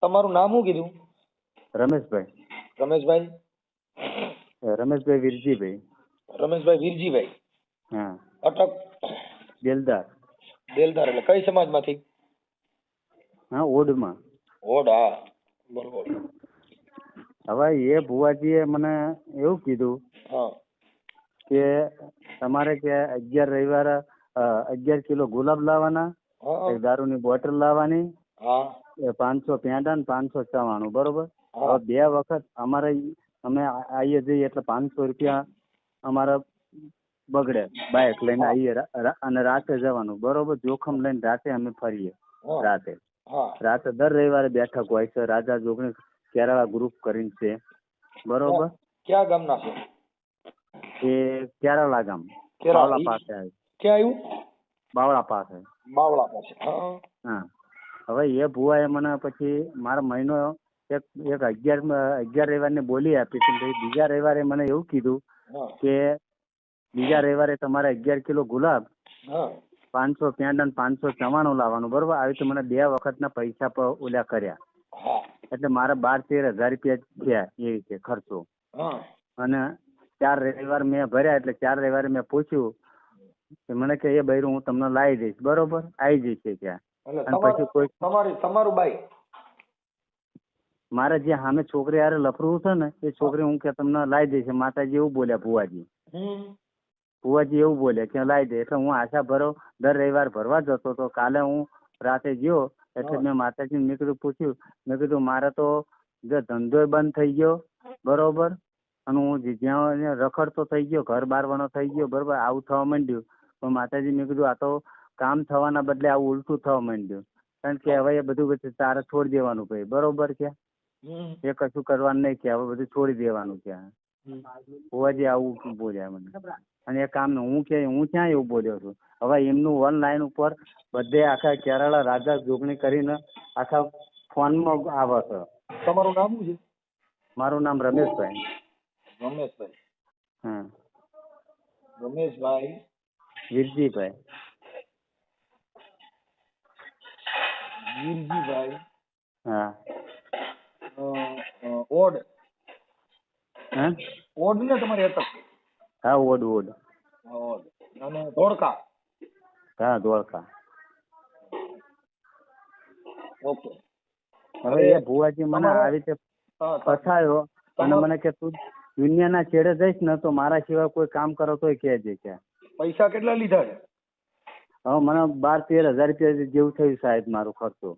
તમારું નામ શું કીધું? રમેશભાઈ. રમેશભાઈ? રમેશભાઈ વીરજીભાઈ. રમેશભાઈ વીરજીભાઈ. હા. અટક બેલદાર. બેલદાર એટલે કઈ સમાજમાંથી? હા, ઓડમાં. ઓડ, હા બરોબર. હવે એ ભુવાજીએ મને એવું કીધું હા કે તમારે કે 11 રવિવારે 11 કિલો ગુલાબ લાવવાના, હા એક દારૂની બોટલ લાવવાની, હા 500 પેંડા ને 500 ચવાણું, બરોબર. હા. હવે 2 વખત અમે આવીએ જઈએ એટલે 500 રૂપિયા અમારા બગડે. બાઇક લઈને આવીએ અને રાતે જવાનું, બરોબર. જોખમ લઈને રાતે અમે ફરીએ. હા. રાતે હા દર રવિવારે બેઠક હોય છે, રાજા જોગણી કેરાળા ગ્રુપ કરીને છે, બરોબર. ક્યાં ગામના છો? એ કેરાળા ગામ, કેરાળા. બાવળા પાસે આવે. ક્યાં આવ્યું? બાવળા પાસે. બાવળા પાસે. હા હા. હવે એ ભુવાએ મને પછી મારા મહિનો એક 11 રવિવારની બોલી આપી હતી. પછી બીજા રવિવારે મને એવું કીધું હા કે બીજા રવિવારે તમારે 11 કિલો ગુલાબ, હા 500 પેંડા ને 500 ચવાણું લાવવાનું, બરોબર. આવી રીતે મને 2 વખતના પૈસા ઓલા કર્યા. હા એટલે મારા 12-13 હજાર રૂપિયા થયા એ રીતે ખર્ચો. હા. અને 4 રવિવાર મેં ભર્યા એટલે 4 રવિવારે મેં પૂછ્યું કે મને કે એ બૈરું હું તમને લાવી દઈશ, બરોબર, આવી જઈશ ત્યાં. એટલે અને પછી કોઈ તમારું બાઈક મારે જે સામે છોકરી હારે લફરું છે ને એ છોકરી હું કે તમને લાવી દઈશ. માતાજી એવું બોલ્યા, ભુવાજી એવું બોલ્યા કે લાવી દે. એટલે હું આશા ભરો દર રવિવાર ભરવા જતો હતો. કાલે હું રાતે ગયો એટલે મેં માતાજીને મેં કીધું પૂછ્યું, મેં કીધું મારે તો જે ધંધો બંધ થઈ ગયો, બરોબર, અને હું જ્યાં રખડતો થઈ ગયો, ઘર બારવાનો થઈ ગયો, બરોબર, આવું થવા માંડ્યું. પણ માતાજી મેં કીધું આ તો કામ થવાના બદલે આવું ઉલટું થવા માંડ્યું. કારણ કે હવે એ બધું તારે છોડી દેવાનું ભાઈ, બરોબર છે. એ કશું કરવાનું નહીં કે હવે બધું છોડી દેવાનું છે. ભુવાજી આવું બોલ્યા મને. અને એ કામ હું ક્યાં એવું બોલ્યો છું. હવે એમનું ઓનલાઈન ઉપર બધે આખા કેરાળા રાજા જોગણી કરીને આખા ફોનમાં આવે છે. તમારું નામ શું છે? મારું નામ રમેશભાઈ. રમેશભાઈ. હા. રમેશભાઈ વીરજીભાઈ. વીરજીભાઈ. હા. ઓડ. હા. ઓડ ને તમારી અટક? હા, ઓડ. ઓડ. અને ધોળકા? હા, ધોળકા. ઓકે. હવે એ ભુવાજી મને આવી રીતે ફસાયો અને મને કે તું દુનિયાના છેડે જઈશ ને તો મારા સિવાય કોઈ કામ કરો તોય કહેજે કે. પૈસા કેટલા લીધા છે? હવે મને 12-13 હજાર રૂપિયા જેવું થયું સાહેબ મારો ખર્ચો.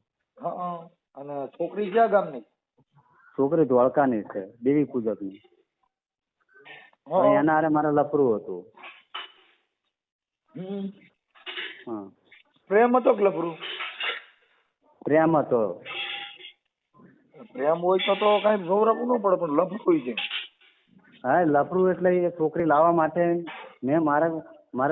અને છોકરી ક્યાં ગામની? છોકરી ધોળકાની છે, દેવી પૂજકની. એના હારે મારે લફરું હતું. હા. પ્રેમ હતો કે લફરું? પ્રેમ હતો. પ્રેમ હોય તો કઈ ગૌરવ ન પડે, પણ લફરું છે. હા, લફરું એટલે એ છોકરી લાવવા માટે મેં મારે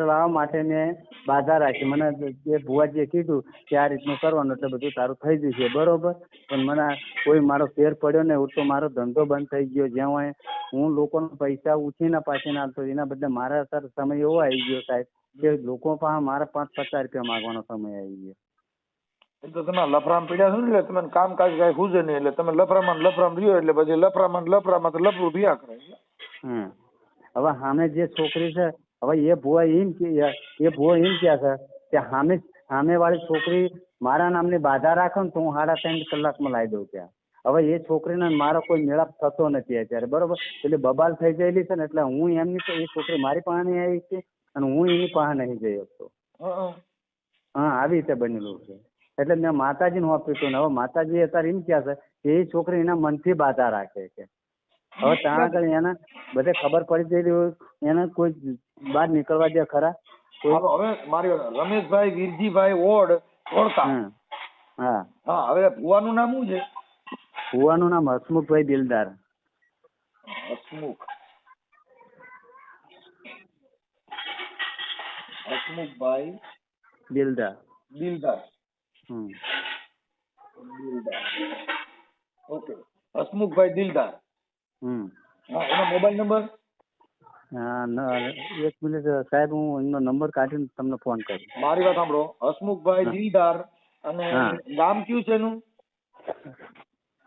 લાવવા માટે મેં બાધા રાખી. મને એ ભુવાજીએ કીધું કે આ રીતનું કરવાનું એટલે બધું તારું થઈ જશે, બરોબર. પણ મને કોઈ મારો ફેર પડ્યો ને તો મારો ધંધો બંધ થઈ ગયો. જ્યાં હોય હું લોકોના પૈસા ઉછીને પાછી ના આપતો, એના બદલે મારા અત્યારે સમય એવો આવી ગયો સાહેબ કે લોકો પાસે મારા 5-50 રૂપિયા માંગવાનો સમય આવી ગયો. એ તો તમે લફરામ પીડ્યા છો ને એટલે તમે કામકાજ કઈ ખૂજે નહીં એટલે તમે લફરામાં રહ્યો એટલે પછી લફરામાં તો લફરું થયા કરે. હવે સામે જે છોકરી છે, હવે એ ભુવા એમ કે કે સામે વાળી છોકરી મારા નામની બાધા રાખે ને તો હું 3.5 કલાકમાં લાવી દઉં ત્યાં. હવે એ છોકરીને મારો કોઈ મેળાપ થતો નથી અત્યારે, બરોબર. એટલે બબાલ થઈ ગયેલી છે ને એટલે હું એમની એ છોકરી મારી પાસે નહીં આવી છે અને હું એની પાસે નહીં જઈ શકતો. હા, આવી રીતે બનેલું છે. એટલે મેં માતાજીને આપ્યું હતું ને હવે માતાજી અત્યારે એમ કહે છે કે એ છોકરી એના મનથી બાધા રાખે છે. હવે ત્યાં આગળ એને બધે ખબર પડી ગયેલી હોય, એને કોઈ બહાર નીકળવા દે ખરા? હવે મારી રમેશભાઈ વીરજીભાઈ ઓડ ઓળખા. હા. હા. હવે ભુવાનું નામ શું છે? ભુવાનું નામ હસમુખભાઈ દિલદાર. હસમુખભાઈ દિલદાર. દિલદાર. ઓકે. હસમુખભાઈ દિલદાર. એનો મોબાઈલ નંબર? એક મિનિટ સાહેબ, હું એનો નંબર કાઢીને તમને ફોન કરું. મારી વાત સાંભળો. હસમુખભાઈ દિલદાર અને ગામ કયું છે એનું?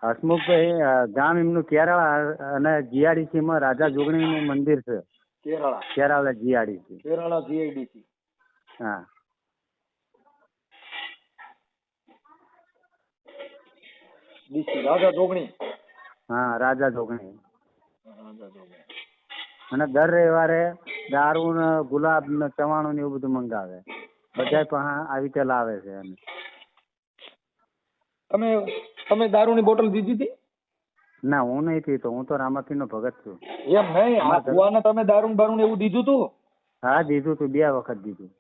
હસમુખભાઈ ગામ એમનું કેરાળા અને જીઆરડીસી માં રાજા જોગણીનું મંદિર છે. કેરાળા જીઆરડીસી. કેરાળા જીઆઈડીસી. હા ડીસી રાજા જોગણી. હા રાજા જોગણી. રાજા જોગણી. અને દર રવિવારે દારૂ ને ગુલાબ ને ચવાણું ને એવું બધું મંગાવે. બધા પણ આવી રીતે લાવે છે. તમે દારૂની બોટલ દીધી હતી? ના હું નહીં પીતો, હું તો રામાપીર નો ભગત છું. એમ નહીં, આ ભુવાને તમે દારૂ બારૂ એવું દીધું તું? હા દીધું તું, 2 વખત દીધું.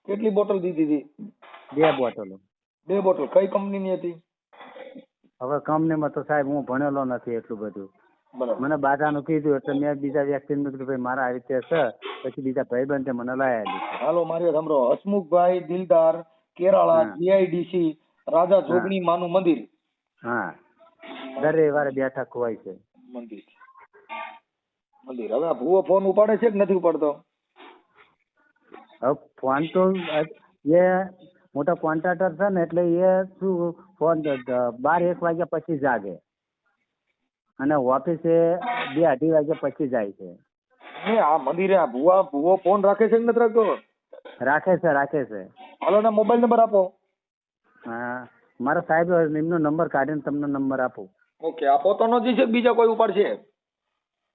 કેટલી બોટલ દીધી હતી? 2 બોટલો. 2 બોટલ. કઈ કંપનીની હતી? હવે કંપનીમાં તો સાહેબ હું ભણેલો નથી એટલું બધું. બરાબર. મને બાધાનું કીધું એટલે મેં બીજા વ્યક્તિને કીધું ભાઈ મારા આવી રીતે છે. પછી બીજા ભાઈબંધે મને લાયા દીધું. હાલો મારી સાંભળો. હસમુખભાઈ દિલદાર, કેરાળા જીઆઈડીસી, રાજા જોગણી માનું મંદિર. હા દર રવિવારે બેઠક હોય છે. મંદિર. હવે આ ભુવો ફોન ઉપાડે છે કે નથી ઉપાડતો? હવે ફોન તો એ મોટા કોન્ટ્રાક્ટર છે ને એટલે એ શું ફોન 12-1 વાગ્યા પછી જાગે અને ઓફિસે 2-2:30 વાગ્યા પછી જાય છે. આ મંદિરે આ ભુવો ફોન રાખે છે કે નથી રાખતો? રાખે છે. હાલો ના મોબાઈલ નંબર આપો. હા મારા સાહેબ એમનો નંબર કાઢીને તમને નંબર આપું. ઓકે. આ પોતાનો જ છે કે બીજા કોઈ ઉપાડશે?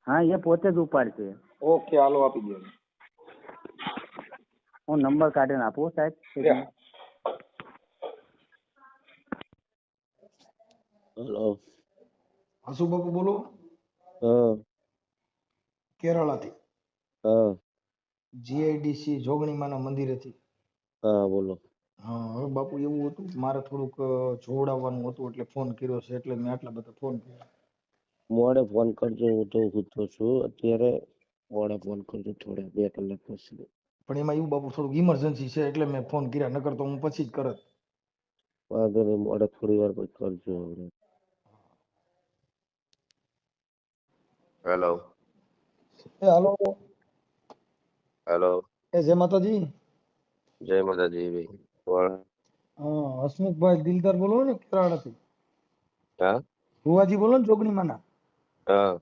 હા એ પોતે જ ઉપાડશે. ઓકે હાલો આપી દો. હું નંબર કાઢીને આપું સાહેબ. હેલો. હસુ બાપુ બોલો. હા કેરાળાથી. હા જીઆઈડીસી જોગણીમાના મંદિરેથી. હા બોલો. હા હવે બાપુ એવું હતું કે મારે થોડુંક જોવડાવવાનું હતું એટલે ફોન કર્યો છે, એટલે મેં આટલા બધા ફોન કર્યા. મોડે ફોન કરજો, હું તો સૂતો છું અત્યારે. મોડે ફોન કરજો થોડા 2 કલાક પછી. પણ એમાં એવું બાપુ થોડુંક ઇમરજન્સી છે એટલે મેં ફોન કર્યા, નકર તો હું પછી જ કરત. વાંધો નહીં, મોડે થોડી વાર પછી કરજો. હેલો. હાલો. હેલો. જય માતાજી. જય માતાજી ભાઈ. કોણ? હા હસમુખભાઈ દિલદાર બોલો ને કેરાળાથી. હા ભુવાજી બોલો ને જોગણીમાના. હા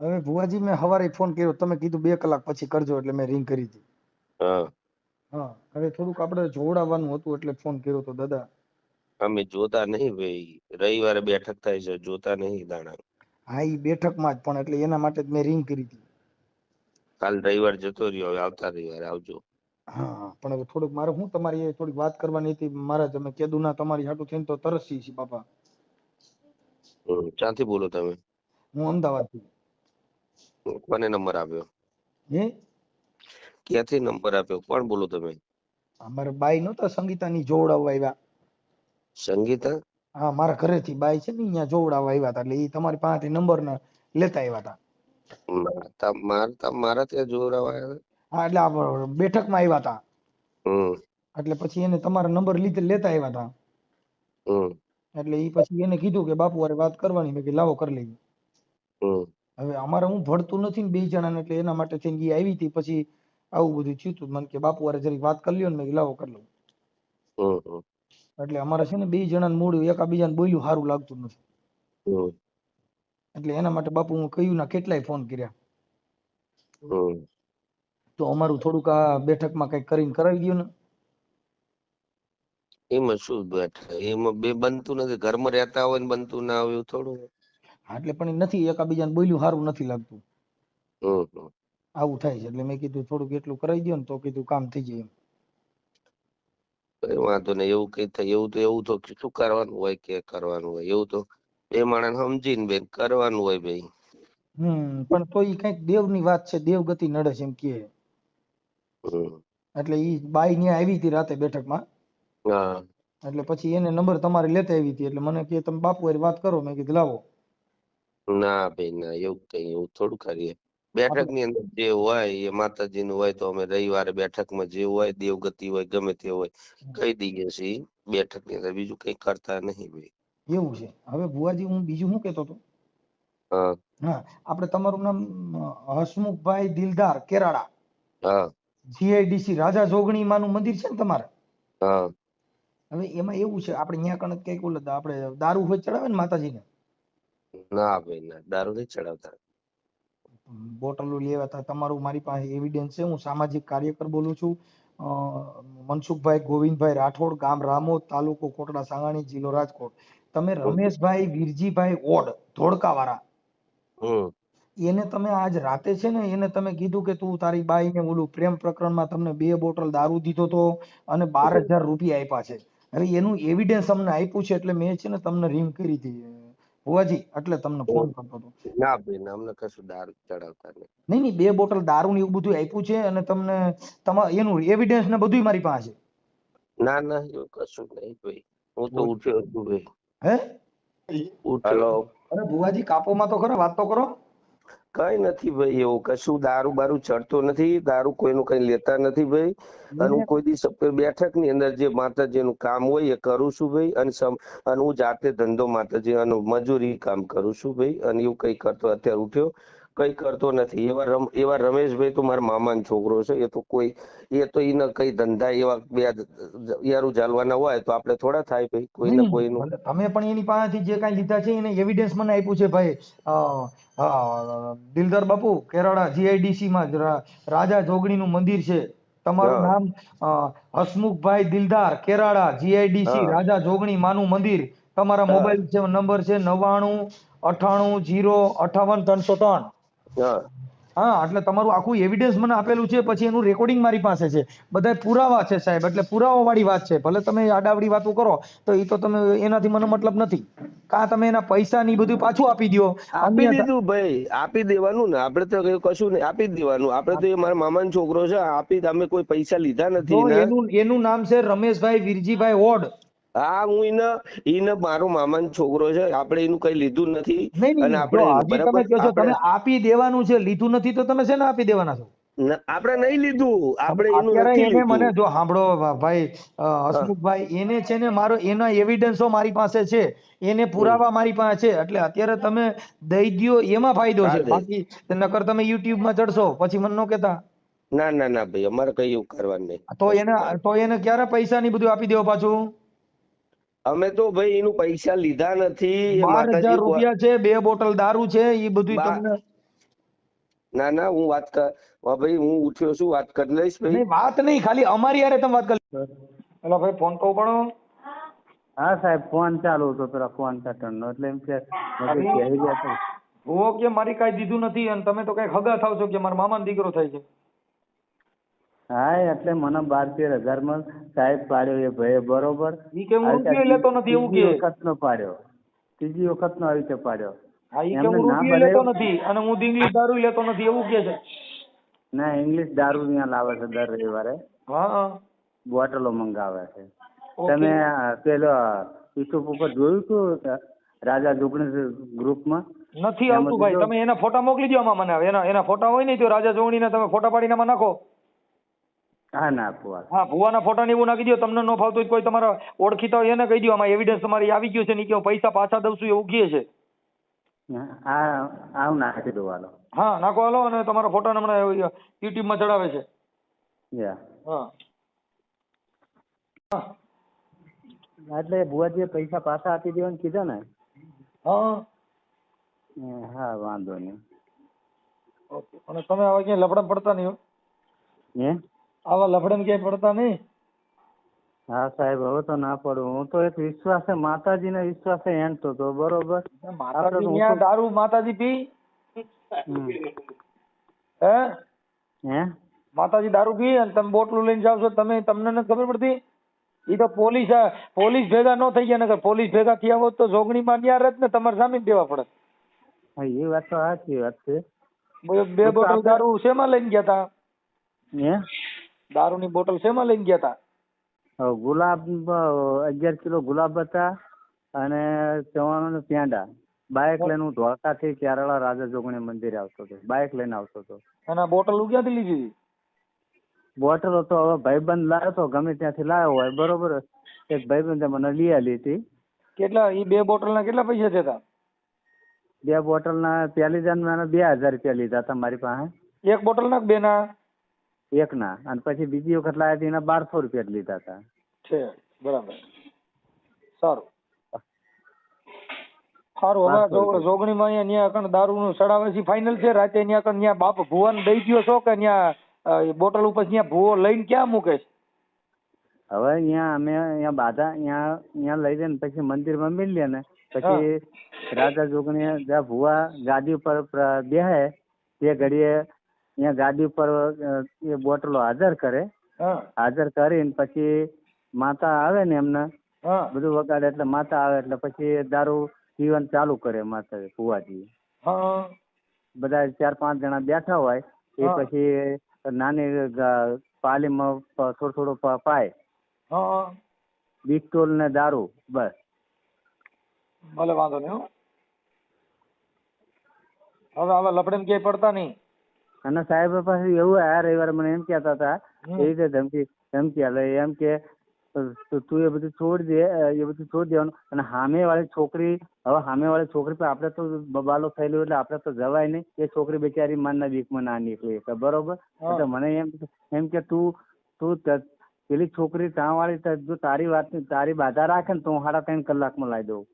હવે ભુવાજી મેં સવારે ફોન કર્યો, તમે કીધું 2 કલાક પછી કરજો એટલે મેં રિંગ કરી હતી. હા હા હવે થોડુંક આપણે જોવડાવવાનું હતું એટલે ફોન કર્યો તો દાદા. અમે જોતા નહીં ભાઈ, રવિવારે બેઠક થાય છે, જોતા નહીં દાણા. હા ઈ બેઠકમાં જ, પણ એટલે એના માટે જ મેં રિંગ કરી હતી. કાલ રવિવાર જતો રહ્યો, હવે આવતા રવિવારે આવજો. હા પણ હવે થોડુંક મારે હું તમારી એ થોડીક વાત કરવાની હતી. મારા તમે કીધું ના તમારી હાટું થઈને તો તરસી છે બાપા. ક્યાંથી બોલો તમે? હું અમદાવાદથી. કોને નંબર આપ્યો? હે ક્યાંથી નંબર આપ્યો? કોણ બોલો તમે? અમારે બાઈ નહોતા સંગીતાની જોવડાવવા આવ્યા. સંગીતા? હા મારા ઘરેથી બાઈ છે ને અહીંયા જોવડાવવા આવ્યા હતા, એટલે એ તમારી પાસેથી નંબર ને લેતા આવ્યા હતા. મારા ત્યાં જોરાવા આવ્યા? હા એટલે આ બેઠકમાં આવ્યા હતા, હમ એટલે પછી એને તમારા નંબર લેતા આવ્યા હતા. હમ એટલે એ પછી એને કીધું કે બાપુ હારે વાત કરવાની. મેં કીધું લાવો કરી લઈએ. હમ હવે અમારે હું ભળતું નથી ને 2 જણાને, એટલે એના માટે થઈને ઈ આવી હતી. પછી આવું બધું થયું હતું. મને કે બાપુ હારે જરીક વાત કરી લ્યો ને. મેં કીધું લાવો કરી લઉં. હમ એટલે અમારે છે ને 2 જણાને મૂળ એકાબીજાને બોલ્યું સારું લાગતું નથી. હમ એટલે એના માટે બાપુ હું કહ્યું ના કેટલાય ફોન કર્યા. હમ તો અમારું થોડુંક આ બેઠકમાં કઈક કરીને કરાવી દો ને. એમાં શું બેઠા, એમાં બે બનતું નથી. ઘરમાં રહેતા હોય ને બનતું ના હોય એવું થોડું. હા એટલે પણ એ નથી, એકાબીજાને બોલ્યું સારું નથી લાગતું. હમ આવું થાય છે. એટલે મેં કીધું થોડુંક એટલું કરાવી દો ને તો કીધું કામ થઈ જાય. કઈ વાંધો નહીં. એવું કઈ થાય એવું તો શું કરવાનું હોય કે કરવાનું હોય એવું તો બે માણસ સમજીને બેન કરવાનું હોય ભાઈ. પણ તો ઈ કઈક દેવની વાત છે, દેવગતિ નડે છે એમ કે. હમ એટલે ઈ બાઈ ન્યા આવી હતી રાતે બેઠકમાં. હા એટલે પછી એને નંબર તમારે લેતા આવી હતી. એટલે મને કે તમે બાપુ હારે વાત કરો. મેં કીધું લાવો. ના ભાઈ ના, એવું થોડું કરીએ. બેઠક ની અંદર જે હોય એ માતાજી નું હોય તો અમે રવિવારે બેઠકમાં જે હોય દેવગતિ હોય ગમે તે હોય કહી દઈએ છીએ બેઠક ની અંદર. બીજું કઈ કરતા નહીં ભાઈ. એવું છે. હવે ભુવાજી હું બીજું શું કેતો હતો. હા હા આપણે તમારું નામ હસમુખભાઈ દિલદાર કેરાળા. હા જીઆઈડીસી રાજા જોગણી માનું મંદિર છે ને તમારે. હા હવે એમાં એવું છે, આપણે અહીંયા કણ કઈક આપણે દારૂ હોય ચડાવે ને માતાજીને. ના ભાઈ ના, દારૂ નહીં ચડાવતા. બોટલો લેવા હતા તમારું મારી પાસે એવિડન્સ છે. હું સામાજિક કાર્યકર બોલું છું. અ, મનસુખભાઈ ગોવિંદભાઈ રાઠોડ, ગામ રામોદ, તાલુકો કોટડા સાંગાણી, જિલ્લો રાજકોટ. તમે રમેશભાઈ વીરજીભાઈ ઓડ ધોળકાવાળા, હમ એને તમે આજ રાતે છે ને એને તમે કીધું કે તું તારી બાઈને ઓલું પ્રેમ પ્રકરણમાં તમને 2 બોટલ દારૂ દીધો તો અને 12,000 રૂપિયા આપ્યા છે. હવે એનું એવિડન્સ અમને આપ્યું છે એટલે મેં છે ને તમને રિંગ કરી હતી ભુવાજી, એટલે તમને ફોન કરતો હતો. ના ભાઈ ના, અમને કશું દારૂ ચડાવતા નહીં. નહીં નહીં, 2 બોટલ દારૂ ને એવું બધું આપ્યું છે અને તમને એનું એવિડન્સ ને બધું મારી પાસે છે. ના ના, એવું કશું નહીં ભાઈ. હું તો ઉઠ્યો છું ભાઈ. હે ઉઠ્યો. અરે ભુવાજી કાપોમાં તો ખરા, વાત તો કરો. કઈ નથી ભાઈ, એવું કશું દારૂ બારૂ ચડતો નથી. દારૂ કોઈનું કઈ લેતા નથી ભાઈ. અને હું કોઈ દિવસ બેઠક ની અંદર જે માતાજીનું કામ હોય એ કરું છું ભાઈ. અને હું જાતે ધંધો માતાજી મજૂરી કામ કરું છું ભાઈ. અને એવું કઈ કરતો અત્યારે ઉઠ્યો કઈ કરતો નથી. એવા રમેશભાઈ તો મારા મામાનો છોકરો છે. એ તો એને કઈ ધંધા એવા બે યારું ચાલવાના હોય તો આપણે થોડા થાય ભાઈ કોઈને કોઈનું. ભલે તમે પણ એની પાસેથી જે કાંઈ લીધા છે એને એવિડન્સ મને આપ્યું છે ભાઈ. દિલદાર બાપુ કેરાળા જીઆઈડીસી માં રાજા જોગણીનું મંદિર છે. તમારું નામ હસમુખભાઈ દિલદાર કેરાળા જીઆઈડીસી રાજા જોગણી માનું મંદિર. તમારા મોબાઈલ નંબર છે 9998080303. હા, એટલે તમારું આખું એવિડન્સ મને આપેલું છે. પછી એનું રેકોર્ડિંગ મારી પાસે છે, બધા પુરાવા છે સાહેબ. એટલે પુરાવા વાળી વાત છે. ભલે તમે આડાવડી વાતો કરો તો એ તો તમે એનાથી મને મતલબ નથી. કાં તમે એના પૈસા ની બધું પાછું આપી દો. આપી દીધું ભાઈ, આપી દેવાનું ને. આપડે તો કશું નહીં, આપી દેવાનું. આપડે તો એ મારા મામાનો છોકરો છે. અમે કોઈ પૈસા લીધા નથી. એનું નામ છે રમેશભાઈ વીરજીભાઈ ઓડ. હા, હું એને મારો મામાનો છોકરો છે. આપણે એનું કઈ લીધું નથી. અને તમે આપી દેવાનું છે, લીધું નથી તો તમે શેને આપી દેવાના છો? આપણે નહીં લીધું. આપણે એનું અત્યારે નથી એને લીધું. મને જો સાંભળો ભાઈ હસમુખભાઈ, એને છે ને મારો એના એવિડન્સો મારી પાસે છે, એને પુરાવા મારી પાસે છે. એટલે અત્યારે તમે દઈ દ્યો એમાં ફાયદો છે. બાકી નકર તમે યુટ્યુબ માં ચડશો પછી મને ન કહેતા. ના ના ના ભાઈ, અમારે કઈ એવું કરવાનું નહીં. તો એને ક્યારે પૈસા ની બધું આપી દેવો પાછું? અમે તો ભાઈ એનું પૈસા લીધા નથી. 12,000 રૂપિયા છે, 2 બોટલ દારૂ છે, એ બધું તમને. ના ના, હું વાત કર ભાઈ, હું ઉઠ્યો છું, વાત કરી લઈશ ભાઈ. નહીં, વાત નહીં, ખાલી અમારી યારે તમે વાત કરી. હેલો ભાઈ, ફોન તો ઉપાડો. હા સાહેબ, ફોન ચાલુ હતો પેલા ફોન પેટર્ન નો, એટલે એમ કે કે મારી કાંઈ દીધું નથી અને તમે તો કઈ હગા થાવ છો કે મારા મામાનો દીકરો થાય છે. હા, એટલે મને 12-13 હજારમાં સાહેબ પાડ્યો એ ભાઈ, બરોબર. ઈ કે હું રૂપિયો લેતો નથી એવું કે. વખત નો પાડ્યો, ત્રીજી વખત નો આવી રીતે પાડ્યો. હા, ઈ કે હું રૂપિયો લેતો નથી અને હું ઇંગ્લિશ દારૂ લેતો નથી એવું કે છે. ના, ઇંગ્લિશ દારૂ અહીંયા લાવે છે દર રવિવારે. હા, બોટલો મંગાવે છે. તમે પેલો યુટ્યુબ ઉપર જોયું હતું રાજા જોગણી ગ્રુપમાં? નથી આવતું ભાઈ. તમે એના ફોટા મોકલી દો આમાં મને. એના ફોટા હોય ને તો રાજા જોગણીના તમે ફોટા પાડીને આમાં નાખો. હા, ના ભુવા. હા, ભુવાના ફોટા ને એવું નાખી દો. તમને ન ફાવતું કોઈ તમારા ઓળખીતા હોય એને કહી દો આમાં એવિડન્સ તમારી આવી ગયો છે ને કે પૈસા પાછા દઉં છું એવું કહે છે. આવું નાખી દો હાલો. હા, નાખો હાલો. અને તમારા ફોટા હમણાં યુટ્યુબ માં ચડાવે છે. હા, એટલે ભુવાજી પૈસા પાછા આપી દેવાનું કીધા ને? હા, વાંધો નહીં. ઓકે. અને તમે આવા ક્યાંય લફડા પડતા નહીં હો? આવા લફડા ક્યાંય પડતા નહીં? હા સાહેબ, હવે તો ના પડું. હું તો એક વિશ્વાસ છે, માતાજીને વિશ્વાસે એનતો તો બરોબર. માતાજી દારૂ માતાજી પી? હે? માતાજી દારૂ પી અને તમે બોટલું લઈને જાવ છો, તમને નથી ખબર પડતી? એ તો પોલીસ ભેગા ન થઈ ગયા. નકર પોલીસ ભેગા થયા હોત તો જોગણીમાં ન્યા રહેત ને, તમારે જામીન દેવા પડે. હા, એ વાત તો સાચી વાત છે. 2 બોટલ દારૂ શેમાં લઈને ગયા તા? દારૂની બોટલ શેમાં લઈને ગયા તા? ગુલાબ 11 કિલો ગુલાબ હતા અને 94 પેંડા. બાઇક લઈને હું ધોળકાથી કેરાળા રાજા જોગણી મંદિરે આવતો હતો. બાઇક લઈને આવતો હતો. અને બોટલ ક્યાંથી લીધી? બોટલ તો હવે ભાઈબંધ લાવ્યો તો, ગમે ત્યાંથી લાવ્યો હોય બરોબર. એક ભાઈબંધે મને લઈ આલી હતી. કેટલા? એ 2 બોટલ ના કેટલા પૈસા થયા? 2 બોટલ ના પહેલી જાન મેં 2000 રૂપિયા લીધા હતા મારી પાસે. એક બોટલ ના 2 ના? એક ના. અને પછી બીજી વખત લાવ્યા હતી એના 1200 રૂપિયા લીધા હતા. છે બરાબર, સારું. સારું હવે 500 રૂપિયા. જોગણીમાં અહીંયા ન્યા કણ દારૂનું સડાવે ફાઇનલ છે રાતે ન્યા કણ ન્યા બાપ ભુવાને દઈ ગયો છો કે ન્યા બોટલ ઉપર ન્યા ભુવો લઈને ક્યાં મૂકે છે? હવે અહીંયા અમે અહીંયા બાધા અહીંયા લઈ જઈને પછી મંદિરમાં મિલીએ ને પછી રાજા જોગણી જ્યાં ભુવા ગાદી ઉપર બેહે તે ઘડીએ અહીંયા ગાદી ઉપર એ બોટલો હાજર કરે. હા હાજર કરીને પછી માતા આવે ને એમને હા બધું વગાડે એટલે માતા આવે એટલે પછી દારૂ પીવાનું ચાલુ કરે માતા ભુવાજી. હા બધા 4-5 જણા બેઠા હોય એ હા. પછી નાની પાલીમાં થોડું પાય હા બિસ્ટોલ ને દારૂ બસ. ભલે વાંધો નહીં હો. હવે આવા લફડે ક્યાંય પડતા નહીં. અને સાહેબ પાસે એવું આ રવિવારે મને એમ કહેતા હતા હમ. એ રીતે ધમકી આલે એમ કે તું એ બધું છોડી દે એ બધું છોડી દેવાનું અને સામે વાળી છોકરી હવે સામે વાળી છોકરી પર આપણે તો બબાલો થયેલો એટલે આપણે તો જવાય નહીં. એ છોકરી બિચારી માનના વીકમાં ના નીકળી એટલે બરોબર. હા. એટલે મને એમ કે તું પેલી છોકરી ત્યાં વાળી જો તારી બાધા રાખે ને તો હું 3.5 કલાકમાં લાવી દઉં.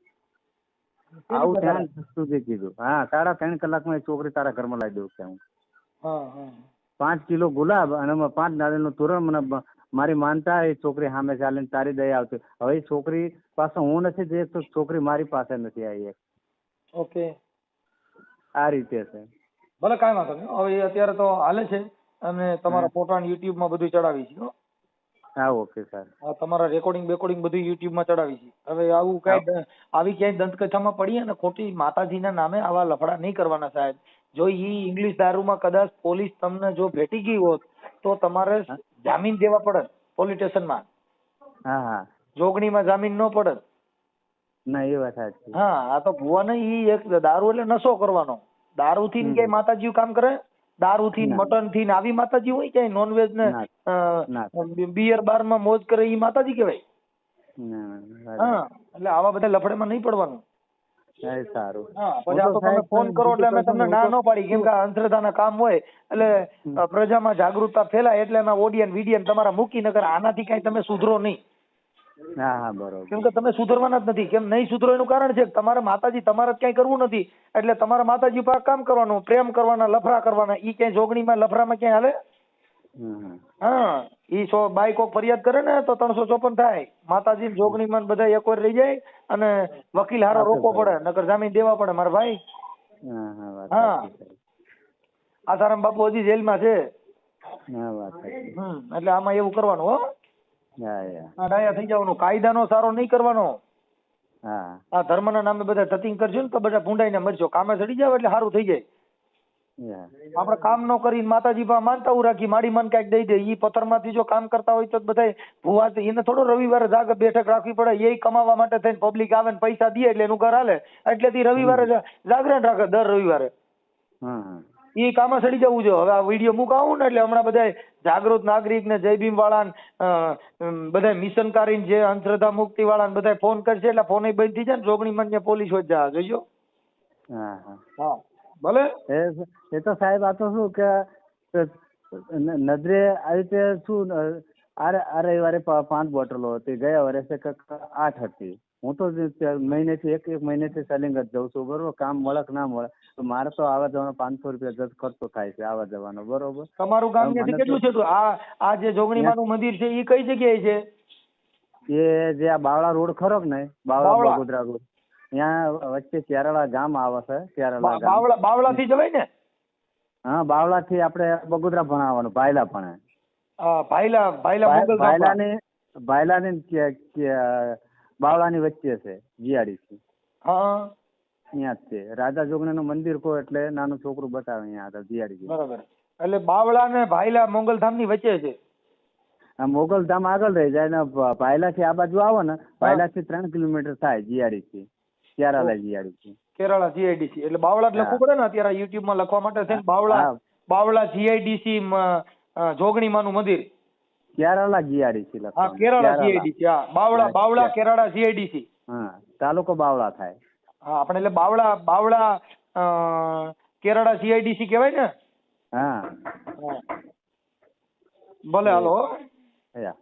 આવું ત્યાં સુધી કીધું. હા 3.5 કલાકમાં એ છોકરી તારા ઘરમાં લાવી દઉં કે હું. હા હા 5 કિલો ગુલાબ અને 5 નારિયેળનું તોરણ મને મારી માનતા એ છોકરી સામે ચાલીને તારી દયા આવતી. હવે એ છોકરી પાસે હું નથી જઈ તો છોકરી મારી પાસે નથી આવી. ઓકે આ રીતે છે. ભલે કાંઈ વાંધો નહીં. હવે એ અત્યારે તો હાલે છે અને તમારા ફોટા યુટ્યુબમાં બધું ચડાવી છે હો. હા ઓકે સર. આ તમારા રેકોર્ડિંગ બધું યુટ્યુબમાં ચડાવી છે. હવે આવું કઈ આવી ક્યાંય દંતકથામાં પડીએ ને ખોટી માતાજીના નામે આવા લફડા નહીં કરવાના સાહેબ. જો ઈ ઇંગ્લિશ દારૂમાં કદાચ પોલીસ તમને જો ભેટી ગઈ હોત તો તમારે જામીન દેવા પડત પોલીસ સ્ટેશનમાં. હા હા જોગણીમાં જામીન ન પડત. ના એ વાત સાચી. હા આ તો ભુવાને ઈ એક દારૂ એટલે નશો કરવાનો. દારૂથી ને ક્યાંય માતાજી કામ કરે? દારૂથી મટન થી આવી માતાજી હોય ક્યાંય નોનવેજ ને બિયર બાર માં મોજ કરે ઈ માતાજી કહેવાય. હા એટલે આવા બધા લફડેમાં નહીં પડવાનું. સારું. હા પછી આ તો તમે ફોન કરો એટલે અમે તમને ના ન પાડી કેમ કે અંધશ્રદ્ધાના કામ હોય એટલે પ્રજામાં જાગૃતતા ફેલાય એટલે અમે ઓડિયન વિડિયન તમારા મૂકી નકર આનાથી કઈ તમે સુધરો નહીં. હા હા બરોબર. કેમ કે તમે સુધરવાના જ નથી. કેમ નહીં સુધરો એનું કારણ છે કે તમારે માતાજી તમારે જ કઈ કરવું નથી એટલે તમારે માતાજી પર કામ કરવાનું, પ્રેમ કરવાના, લફરા કરવાના. ઈ ક્યાંય જોગણીમાં લફરામાં ક્યાંય હાલે? હા ઈ બાઈ કોક ફરિયાદ કરે ને તો 354 થાય. માતાજી જોગણીમાં બધા એક વાર રહી જાય અને વકીલ હારો રોકવો પડે નકર જામીન દેવા પડે મારા ભાઈ. હા આસારામ બાપુ હજી જેલમાં છે. એટલે આમાં એવું કરવાનું હો. ડાયા થઈ જવાનું. કાયદાનો સારો નહીં કરવાનો. આ ધર્મના નામે બધા ધતિંગ કરજો ને તો બધા ભૂંડાઈને મરજો. કામે ચડી જાવ એટલે સારું થઈ જાય. આપણે કામ ન કરીને માતાજી પાસે માનતા રાખી માડી મન કઈક દઈ દે. ઈ પથ્થરમાંથી જો કામ કરતા હોય તો બધા ભુવા એને થોડો રવિવારે જાગ બેઠક રાખવી પડે. એ કમાવા માટે થઈને પબ્લિક આવે ને પૈસા દે એટલે એનું ઘર હાલે. એટલેથી રવિવારે જાગરણ રાખે દર રવિવારે. એ કામે ચડી જવું જોઈએ. હવે આ વિડીયો મુકાવું ને એટલે હમણાં બધા જાગૃત નાગરિક ને જય ભીમ વાળા બધા મિશનકારી જે અંધશ્રદ્ધા મુક્તિ વાળા બધા ફોન કરશે એટલે ફોન બંધ થઈ જાય ને જોગણી માં પોલીસ હોય જા જોઈજો. હા ભલે. એ તો સાહેબ આ તો શું કે નજરે આવી રીતે શું આ રવિવારે 5 બોટલો હતી. ગયા વર્ષે 8 હતી. હું તો મહિનેથી એક મહિનેથી સેલિંગ જ જઉં છું બરોબર. કામ મળે કે ના મળે તો મારે તો આવવા જવાનો 500 રૂપિયા જ ખર્ચો થાય છે આવવા જવાનો બરોબર. તમારું ગામ કેટલું છે? આ જે જોગણીમાનું મંદિર છે એ કઈ જગ્યાએ છે? એ જે આ બાવળા રોડ ખરો ને બાવળા બગોદરા રોડ ત્યાં વચ્ચે કેરાળા ગામ આવે છે. કેરાળા ગામ બાવળા થી જવાય ને? હા બાવળા થી આપણે બગોદરા ભણાવવાનું ભાયલા ભણે. ભાયલા ની બાવળાની વચ્ચે છે જીઆડીસી. હા ત્યાં જ છે. રાજા જોગણી નું મંદિર કહો એટલે નાનું છોકરું બતાવે અહીંયા જીઆડીસી. બરાબર. એટલે બાવળા ને ભાયલા મોગલધામ ની વચ્ચે છે. મોગલધામ આગળ રહી જાય ને ભાયલા થી આ બાજુ આવો ને ભાયલા થી 3 કિલોમીટર થાય GIDC. Kerala GIDC. Kerala GIDC એટલે બાવળા જ લખવું પડે ને અત્યારે યુટ્યુબ માં લખવા માટે થઈને બાવળા જીઆઈડીસી જોગણીમાનું મંદિર. કેરાળા જીઆડીસી લખો. હા કેરાળા જીઆઈડીસી. હા બાવળા કેરાળા જીઆઈડીસી. હા તાલુકો બાવળા થાય. હા આપણે એટલે બાવળા કેરાળા જીઆઈડીસી કહેવાય ને? હા ભલે હાલો. Yeah.